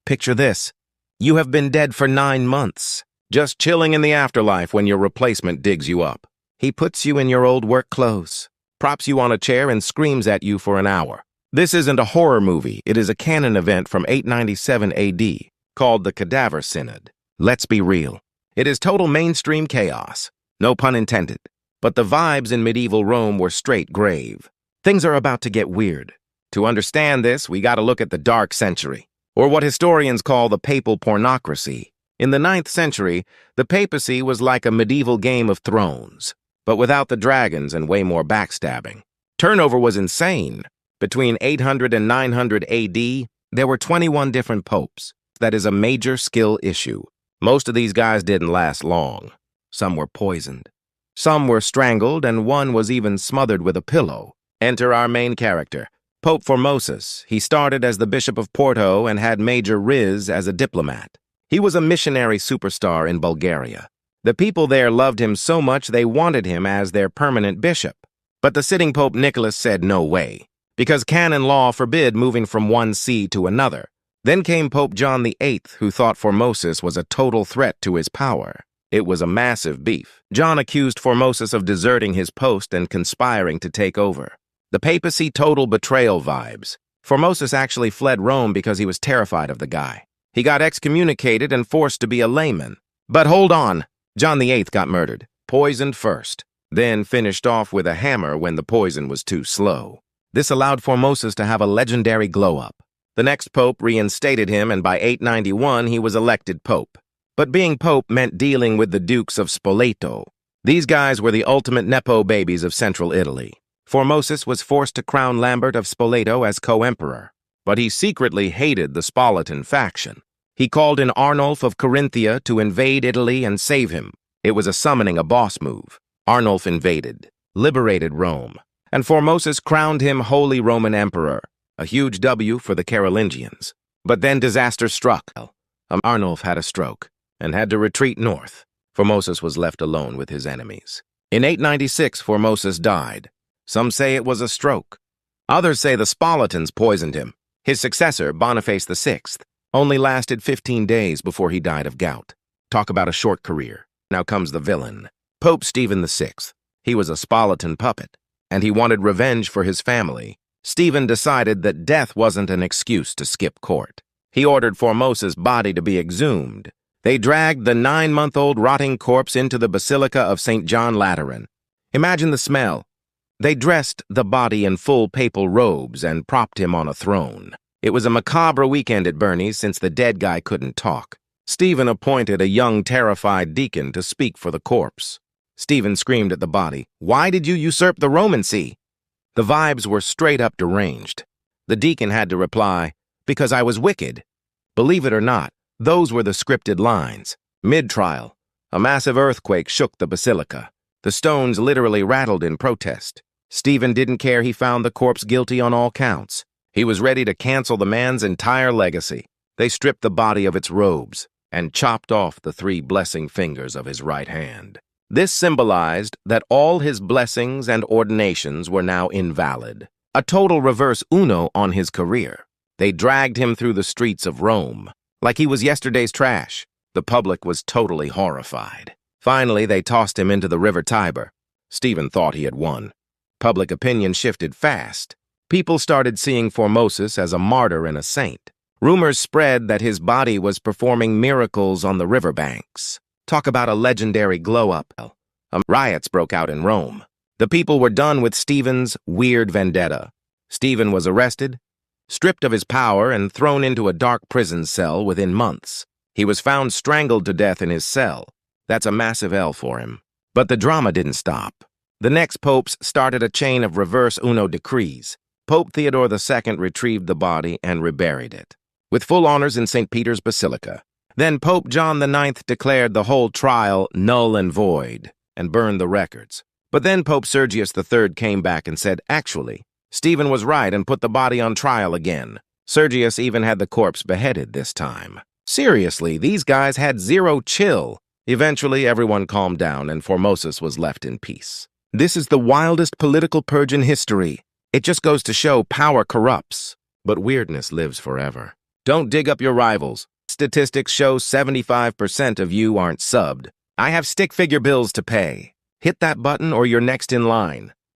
Picture this. You have been dead for 9 months, just chilling in the afterlife when your replacement digs you up. He puts you in your old work clothes, props you on a chair, and screams at you for an hour. This isn't a horror movie. It is a canon event from 897 AD, called the Cadaver Synod. Let's be real. It is total mainstream chaos. No pun intended. But the vibes in medieval Rome were straight grave. Things are about to get weird. To understand this, we gotta look at the Dark Century, or what historians call the papal pornocracy. In the 9th century, the papacy was like a medieval Game of Thrones, but without the dragons and way more backstabbing. Turnover was insane. Between 800 and 900 AD, there were 21 different popes. That is a major skill issue. Most of these guys didn't last long. Some were poisoned. Some were strangled, and one was even smothered with a pillow. Enter our main character, Pope Formosus. He started as the Bishop of Porto and had Major Riz as a diplomat. He was a missionary superstar in Bulgaria. The people there loved him so much they wanted him as their permanent bishop. But the sitting Pope Nicholas said no way, because canon law forbid moving from one see to another. Then came Pope John VIII, who thought Formosus was a total threat to his power. It was a massive beef. John accused Formosus of deserting his post and conspiring to take over. The papacy total betrayal vibes. Formosus actually fled Rome because he was terrified of the guy. He got excommunicated and forced to be a layman. But hold on, John VIII got murdered, poisoned first, then finished off with a hammer when the poison was too slow. This allowed Formosus to have a legendary glow-up. The next pope reinstated him, and by 891 he was elected pope. But being pope meant dealing with the dukes of Spoleto. These guys were the ultimate nepo babies of central Italy. Formosus was forced to crown Lambert of Spoleto as co-emperor, but he secretly hated the Spoletan faction. He called in Arnulf of Carinthia to invade Italy and save him. It was a summoning a boss move. Arnulf invaded, liberated Rome, and Formosus crowned him Holy Roman Emperor, a huge W for the Carolingians. But then disaster struck. Arnulf had a stroke and had to retreat north. Formosus was left alone with his enemies. In 896, Formosus died. Some say it was a stroke. Others say the Spoletans poisoned him. His successor, Boniface VI, only lasted 15 days before he died of gout. Talk about a short career. Now comes the villain, Pope Stephen VI. He was a Spoletan puppet, and he wanted revenge for his family. Stephen decided that death wasn't an excuse to skip court. He ordered Formosus' body to be exhumed. They dragged the 9-month-old rotting corpse into the Basilica of St. John Lateran. Imagine the smell. They dressed the body in full papal robes and propped him on a throne. It was a macabre weekend at Bernie's since the dead guy couldn't talk. Stephen appointed a young, terrified deacon to speak for the corpse. Stephen screamed at the body, "Why did you usurp the Roman see?" The vibes were straight up deranged. The deacon had to reply, "Because I was wicked." Believe it or not, those were the scripted lines. Mid-trial, a massive earthquake shook the basilica. The stones literally rattled in protest. Stephen didn't care. He found the corpse guilty on all counts. He was ready to cancel the man's entire legacy. They stripped the body of its robes and chopped off the 3 blessing fingers of his right hand. This symbolized that all his blessings and ordinations were now invalid. A total reverse Uno on his career. They dragged him through the streets of Rome like he was yesterday's trash. The public was totally horrified. Finally, they tossed him into the river Tiber. Stephen thought he had won. Public opinion shifted fast. People started seeing Formosus as a martyr and a saint. Rumors spread that his body was performing miracles on the riverbanks. Talk about a legendary glow-up. Riots broke out in Rome. The people were done with Stephen's weird vendetta. Stephen was arrested, stripped of his power, and thrown into a dark prison cell within months. He was found strangled to death in his cell. That's a massive L for him. But the drama didn't stop. The next popes started a chain of reverse Uno decrees. Pope Theodore II retrieved the body and reburied it, with full honors in St. Peter's Basilica. Then Pope John IX declared the whole trial null and void and burned the records. But then Pope Sergius III came back and said, actually, Stephen was right, and put the body on trial again. Sergius even had the corpse beheaded this time. Seriously, these guys had zero chill. Eventually, everyone calmed down and Formosus was left in peace. This is the wildest political purge in history. It just goes to show power corrupts, but weirdness lives forever. Don't dig up your rivals. Statistics show 75% of you aren't subbed. I have stick figure bills to pay. Hit that button or you're next in line.